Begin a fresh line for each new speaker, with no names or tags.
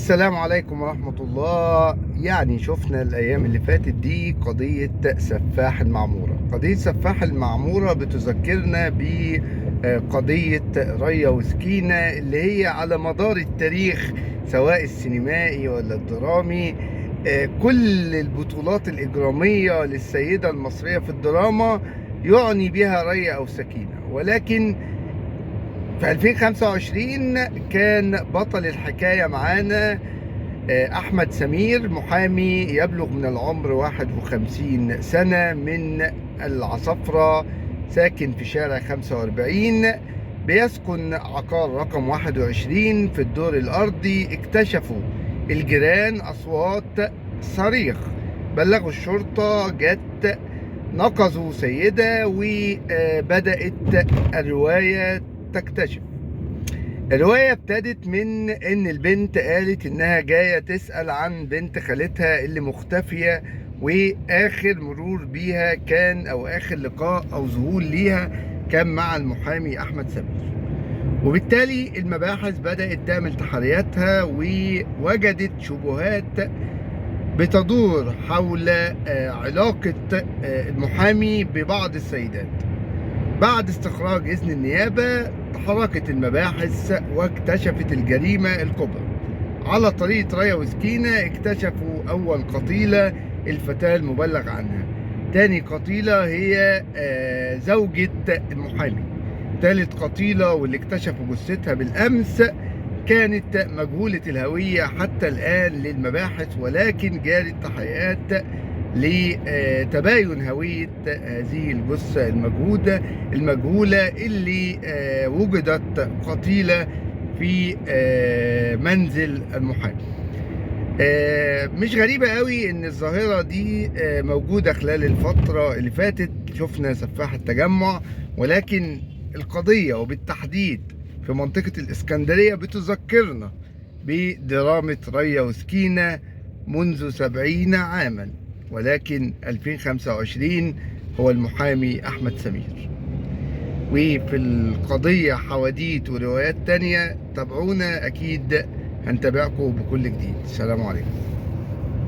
السلام عليكم ورحمة الله. شفنا الأيام اللي فاتت دي قضية سفاح المعمورة. قضية سفاح المعمورة بتذكرنا بقضية ريا وسكينة اللي هي على مدار التاريخ سواء السينمائي ولا الدرامي. كل البطولات الإجرامية للسيدة المصرية في الدراما يعني بها ريا أو سكينة، ولكن في 2025 كان بطل الحكاية معانا أحمد سمير، محامي يبلغ من العمر 51 سنة من العصفرة، ساكن في شارع 45، بيسكن عقار رقم 21 في الدور الأرضي. اكتشفوا الجيران أصوات صريخ، بلغوا الشرطة، جت نقذوا سيدة، وبدأت الرواية تكتشف. الرواية ابتدت من ان البنت قالت انها جاية تسأل عن بنت خالتها اللي مختفية، واخر مرور بيها كان او اخر لقاء او ظهور ليها كان مع المحامي احمد سمير. وبالتالي المباحث بدأت تعمل تحرياتها ووجدت شبهات بتدور حول علاقة المحامي ببعض السيدات. بعد استخراج إذن النيابة تحركت المباحث واكتشفت الجريمة الكبرى. على طريقة ريا وسكينة اكتشفوا أول قتيلة الفتاة المبلغ عنها، تاني قتيلة هي زوجة المحامي، تالت قتيلة واللي اكتشفوا جثتها بالأمس كانت مجهولة الهوية حتى الآن للمباحث، ولكن جارت تحقيقات لتباين هوية هذه الجثة المجهولة اللي وجدت قتيلة في منزل المحامي. مش غريبة قوي ان الظاهرة دي موجودة خلال الفترة اللي فاتت. شفنا سفاح التجمع، ولكن القضية وبالتحديد في منطقة الإسكندرية بتذكرنا بدرامة ريا وسكينة منذ 70 عاما، ولكن 2025 هو المحامي أحمد سمير. وفي القضية حواديت وروايات تانية، تابعونا، أكيد هنتابعكم بكل جديد. السلام عليكم.